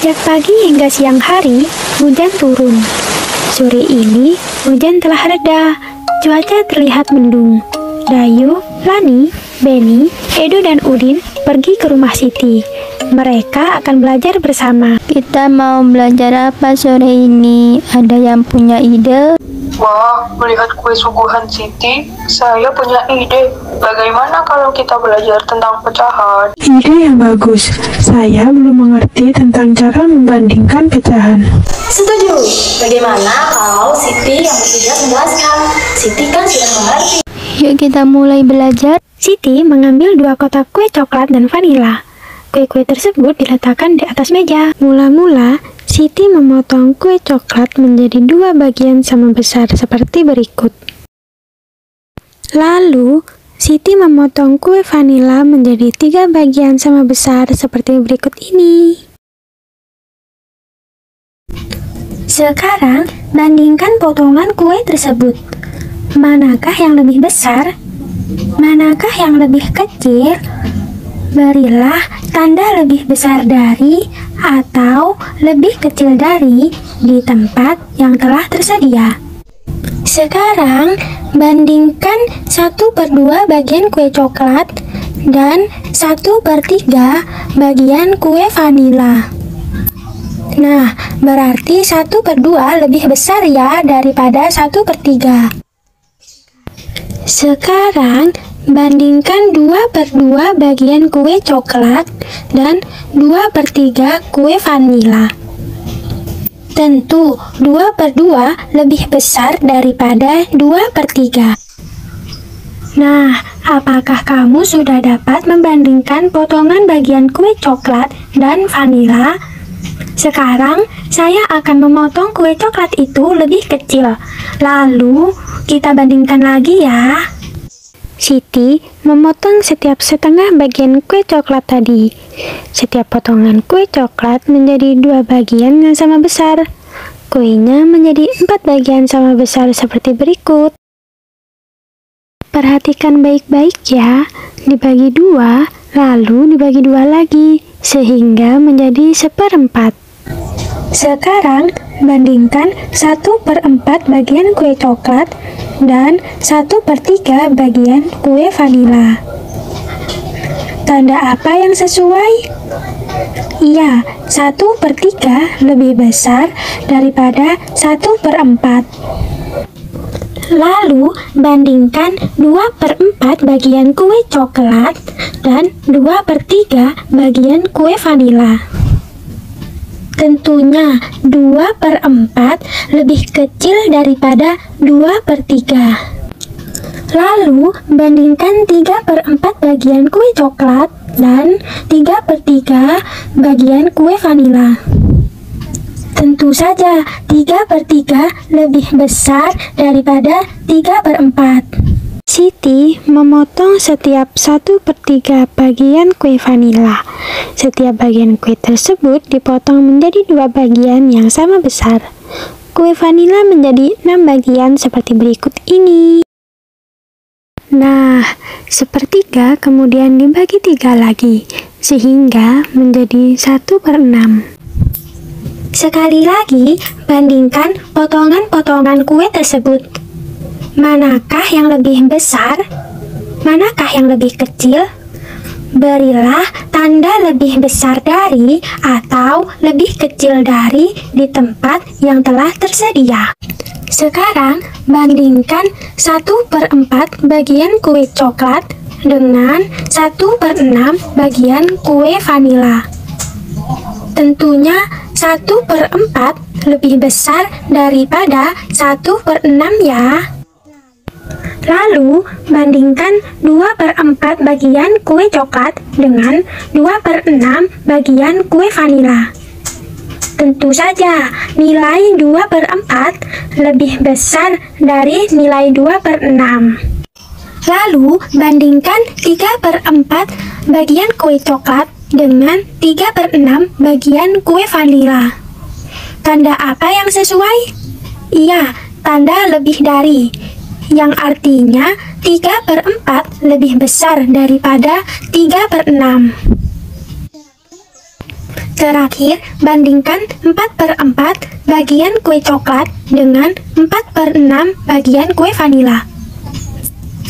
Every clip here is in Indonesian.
Sejak pagi hingga siang hari, hujan turun. Sore ini, hujan telah reda. Cuaca terlihat mendung. Dayu, Lani, Benny, Edo, dan Udin pergi ke rumah Siti. Mereka akan belajar bersama. Kita mau belajar apa sore ini? Ada yang punya ide? Wah, melihat kue suguhan Siti, saya punya ide. Bagaimana kalau kita belajar tentang pecahan? Ide yang bagus. Saya belum mengerti tentang cara membandingkan pecahan. Setuju. Bagaimana kalau Siti yang bertugas menjelaskan? Siti kan sudah mengerti. Yuk kita mulai belajar. Siti mengambil 2 kotak kue coklat dan vanila. Kue-kue tersebut diletakkan di atas meja. Mula-mula, Siti memotong kue coklat menjadi 2 bagian sama besar seperti berikut. Lalu, Siti memotong kue vanila menjadi 3 bagian sama besar seperti berikut ini. Sekarang, bandingkan potongan kue tersebut. Manakah yang lebih besar? Manakah yang lebih kecil? Berilah tanda lebih besar dari atau lebih kecil dari di tempat yang telah tersedia. Sekarang, bandingkan 1/2 bagian kue coklat dan 1/3 bagian kue vanila. Nah, berarti 1/2 lebih besar ya daripada 1/3. Sekarang, bandingkan 2/2 bagian kue coklat dan 2/3 kue vanila. Tentu, 2/2 lebih besar daripada 2/3. Nah, apakah kamu sudah dapat membandingkan potongan bagian kue coklat dan vanila? Sekarang, saya akan memotong kue coklat itu lebih kecil. Lalu, kita bandingkan lagi ya. Siti memotong setiap setengah bagian kue coklat tadi. Setiap potongan kue coklat menjadi 2 bagian yang sama besar. Kuenya menjadi 4 bagian sama besar seperti berikut. Perhatikan baik-baik ya. Dibagi 2, lalu dibagi 2 lagi, sehingga menjadi 1/4. Sekarang, bandingkan 1/4 bagian kue coklat dan 1/3 bagian kue vanila. Tanda apa yang sesuai? Iya, 1/3 lebih besar daripada 1/4. Lalu, bandingkan 2/4 bagian kue coklat dan 2/3 bagian kue vanila. Tentunya 2/4 lebih kecil daripada 2/3. Lalu, bandingkan 3/4 bagian kue coklat dan 3/3 bagian kue vanila. Tentu saja 3/3 lebih besar daripada 3/4. Siti memotong setiap 1/3 bagian kue vanila. Setiap bagian kue tersebut dipotong menjadi 2 bagian yang sama besar. Kue vanila menjadi 6 bagian seperti berikut ini. Nah, 1/3 kemudian dibagi 3 lagi, sehingga menjadi 1/6. Sekali lagi, bandingkan potongan-potongan kue tersebut. Manakah yang lebih besar? Manakah yang lebih kecil? Berilah tanda lebih besar dari atau lebih kecil dari di tempat yang telah tersedia. Sekarang, bandingkan 1/4 bagian kue coklat dengan 1/6 bagian kue vanila. Tentunya 1/4 lebih besar daripada 1/6 ya. Lalu, bandingkan 2/4 bagian kue coklat dengan 2/6 bagian kue vanila. Tentu saja, nilai 2/4 lebih besar dari nilai 2/6. Lalu, bandingkan 3/4 bagian kue coklat dengan 3/6 bagian kue vanila. Tanda apa yang sesuai? Iya, tanda lebih dari, yang artinya 3/4 lebih besar daripada 3/6. Terakhir, bandingkan 4/4 bagian kue coklat dengan 4/6 bagian kue vanila.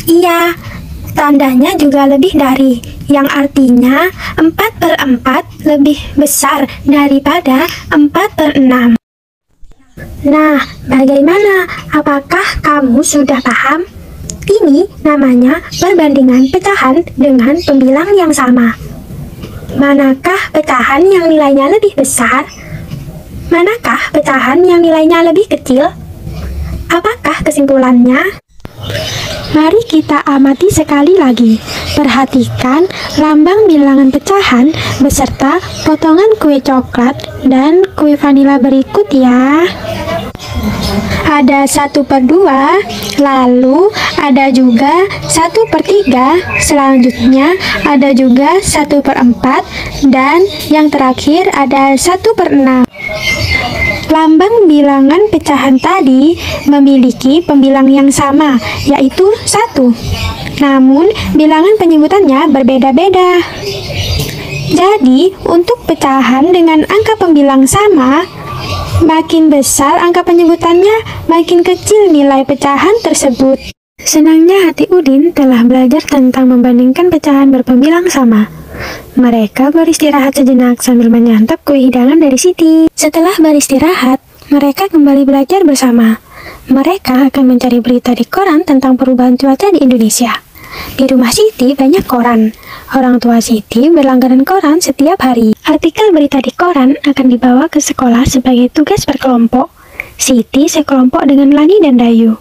Iya, tandanya juga lebih dari, yang artinya 4/4 lebih besar daripada 4/6. Nah, bagaimana? Apakah kamu sudah paham? Ini namanya perbandingan pecahan dengan pembilang yang sama. Manakah pecahan yang nilainya lebih besar? Manakah pecahan yang nilainya lebih kecil? Apakah kesimpulannya? Mari kita amati sekali lagi. Perhatikan lambang bilangan pecahan beserta potongan kue coklat dan kue vanila berikut ya. Ada 1/2, lalu ada juga 1/3, selanjutnya ada juga 1/4, dan yang terakhir ada 1/6. Lambang bilangan pecahan tadi memiliki pembilang yang sama, yaitu 1. Namun, bilangan penyebutannya berbeda-beda. Jadi, untuk pecahan dengan angka pembilang sama, makin besar angka penyebutannya, makin kecil nilai pecahan tersebut. Senangnya hati Udin telah belajar tentang membandingkan pecahan berpembilang sama. Mereka beristirahat sejenak sambil menyantap kue hidangan dari Siti. Setelah beristirahat, mereka kembali belajar bersama. Mereka akan mencari berita di koran tentang perubahan cuaca di Indonesia. Di rumah Siti banyak koran. Orang tua Siti berlangganan koran setiap hari. Artikel berita di koran akan dibawa ke sekolah sebagai tugas berkelompok. Siti sekelompok dengan Lani dan Dayu.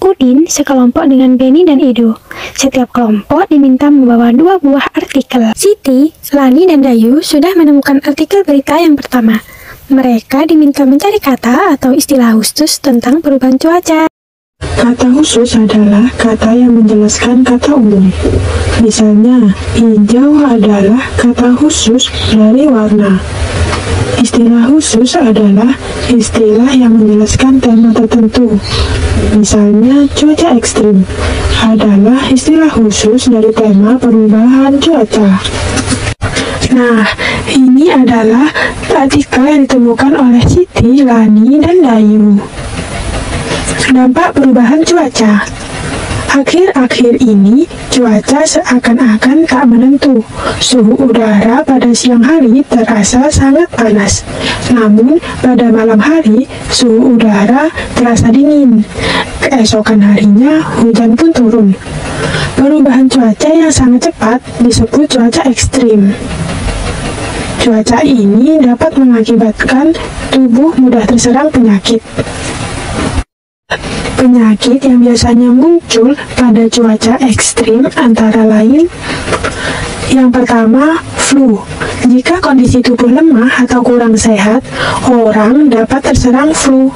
Udin sekelompok dengan Beni dan Edo. Setiap kelompok diminta membawa 2 buah artikel. Siti, Lani, dan Dayu sudah menemukan artikel berita yang pertama. Mereka diminta mencari kata atau istilah khusus tentang perubahan cuaca. Kata khusus adalah kata yang menjelaskan kata umum. Misalnya, hijau adalah kata khusus dari warna. Istilah khusus adalah istilah yang menjelaskan tema tertentu. Misalnya, cuaca ekstrim adalah istilah khusus dari tema perubahan cuaca. Nah, ini adalah artikel yang ditemukan oleh Siti, Lani, dan Dayu. Dampak perubahan cuaca. Akhir-akhir ini, cuaca seakan-akan tak menentu. Suhu udara pada siang hari terasa sangat panas. Namun, pada malam hari, suhu udara terasa dingin. Keesokan harinya, hujan pun turun. Perubahan cuaca yang sangat cepat disebut cuaca ekstrim. Cuaca ini dapat mengakibatkan tubuh mudah terserang penyakit. Penyakit yang biasanya muncul pada cuaca ekstrim antara lain: yang pertama, flu. Jika kondisi tubuh lemah atau kurang sehat, orang dapat terserang flu.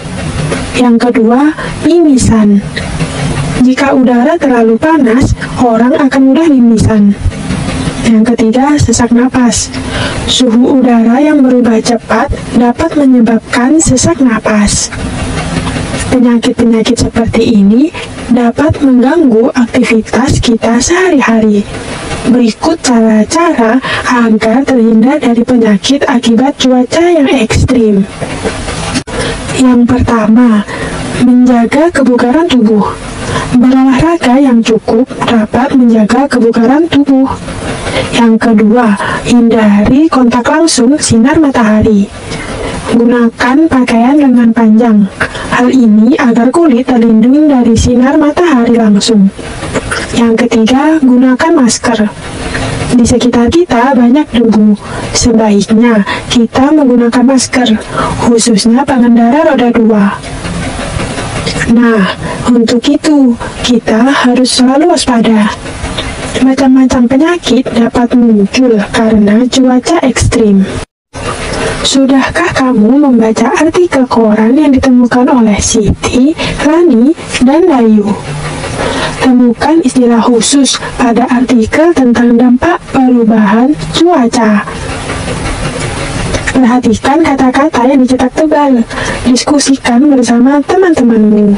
Yang kedua, mimisan. Jika udara terlalu panas, orang akan mudah mimisan. Yang ketiga, sesak napas. Suhu udara yang berubah cepat dapat menyebabkan sesak napas. Penyakit-penyakit seperti ini dapat mengganggu aktivitas kita sehari-hari. Berikut cara-cara agar terhindar dari penyakit akibat cuaca yang ekstrim. Yang pertama, menjaga kebugaran tubuh. Berolahraga yang cukup dapat menjaga kebugaran tubuh. Yang kedua, hindari kontak langsung sinar matahari. Gunakan pakaian lengan panjang. Hal ini agar kulit terlindung dari sinar matahari langsung. Yang ketiga, gunakan masker. Di sekitar kita banyak debu. Sebaiknya kita menggunakan masker, khususnya pengendara roda 2. Nah, untuk itu kita harus selalu waspada. Macam-macam penyakit dapat muncul karena cuaca ekstrim. Sudahkah kamu membaca artikel koran yang ditemukan oleh Siti, Lani, dan Dayu? Temukan istilah khusus pada artikel tentang dampak perubahan cuaca. Perhatikan kata-kata yang dicetak tebal. Diskusikan bersama teman-temanmu.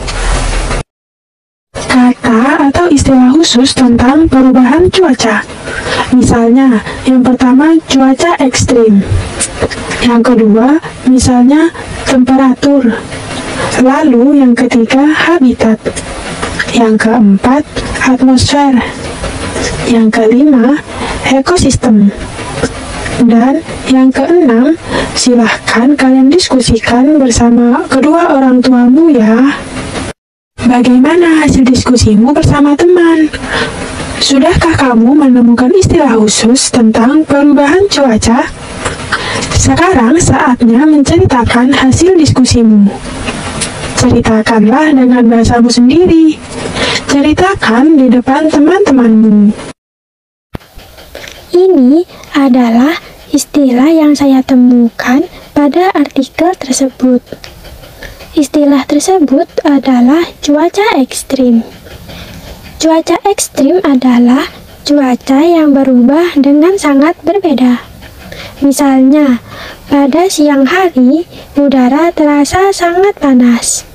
Kata atau istilah khusus tentang perubahan cuaca. Misalnya, yang pertama, cuaca ekstrim. Yang kedua, misalnya temperatur. Lalu yang ketiga, habitat. Yang keempat, atmosfer. Yang kelima, ekosistem. Dan yang keenam, silahkan kalian diskusikan bersama kedua orang tuamu ya. Bagaimana hasil diskusimu bersama teman? Sudahkah kamu menemukan istilah khusus tentang perubahan cuaca? Sekarang saatnya menceritakan hasil diskusimu. Ceritakanlah dengan bahasamu sendiri. Ceritakan di depan teman-temanmu. Ini adalah istilah yang saya temukan pada artikel tersebut. Istilah tersebut adalah cuaca ekstrim. Cuaca ekstrim adalah cuaca yang berubah dengan sangat berbeda. Misalnya, pada siang hari, udara terasa sangat panas.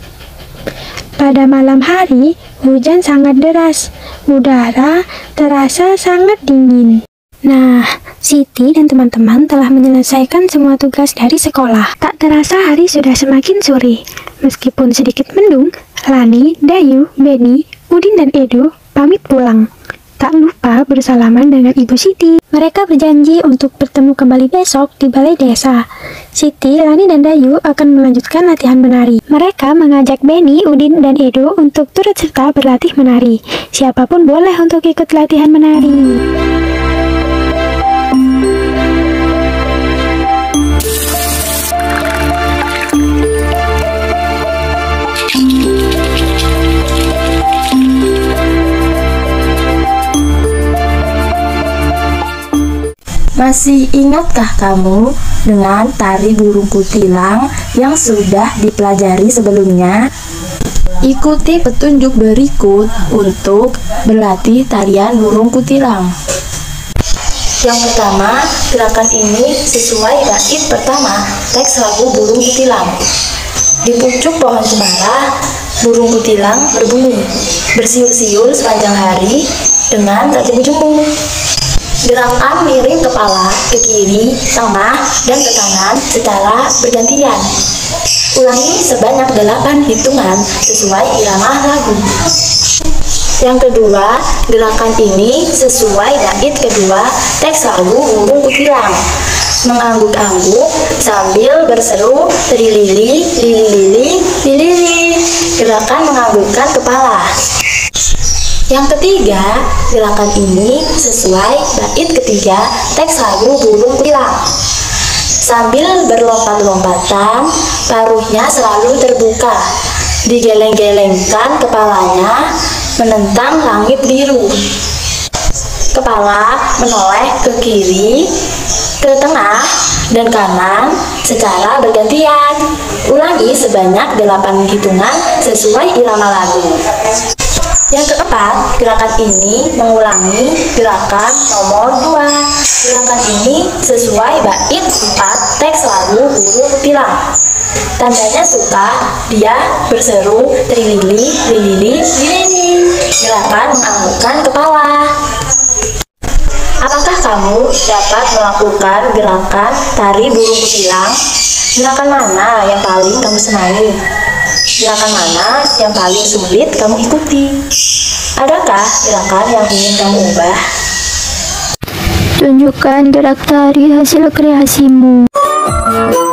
Pada malam hari, hujan sangat deras. Udara terasa sangat dingin. Nah, Siti dan teman-teman telah menyelesaikan semua tugas dari sekolah. Tak terasa hari sudah semakin sore. Meskipun sedikit mendung, Lani, Dayu, Beni, Udin, dan Edo pamit pulang. Tak lupa bersalaman dengan Ibu Siti. Mereka berjanji untuk bertemu kembali besok di balai desa. Siti, Lani, dan Dayu akan melanjutkan latihan menari. Mereka mengajak Beni, Udin, dan Edo untuk turut serta berlatih menari. Siapapun boleh untuk ikut latihan menari. Masih ingatkah kamu dengan tari burung kutilang yang sudah dipelajari sebelumnya? Ikuti petunjuk berikut untuk berlatih tarian burung kutilang. Yang pertama, gerakan ini sesuai bait pertama teks lagu burung kutilang. Di pucuk pohon cemara, burung kutilang berbunyi, bersiul-siul sepanjang hari dengan tak jemu-jemu. Gerakan miring kepala ke kiri, tengah, dan ke kanan secara bergantian. Ulangi sebanyak 8 hitungan sesuai irama lagu. Yang kedua, gerakan ini sesuai bait kedua teks lagu burung kutilang. Mengangguk-angguk sambil berseru trilili, lili-lili, lili-lili. Gerakan menganggukkan kepala. Yang ketiga, gerakan ini sesuai bait ketiga teks lagu burung kutilang. Sambil berlompat-lompatan, paruhnya selalu terbuka. Digeleng-gelengkan kepalanya menentang langit biru. Kepala menoleh ke kiri, ke tengah, dan kanan secara bergantian. Ulangi sebanyak 8 hitungan sesuai irama lagu. Yang keempat, gerakan ini mengulangi gerakan nomor 2. Gerakan ini sesuai bait 4 teks lagu burung kutilang. Tandanya suka, dia berseru trilili, lilili, lilili. Gerakan menganggukkan kepala. Apakah kamu dapat melakukan gerakan tari burung kutilang? Gerakan mana yang paling kamu senangi? Gerakan mana yang paling sulit kamu ikuti? Adakah gerakan yang ingin kamu ubah? Tunjukkan gerak tari hasil kreasimu. Thank you.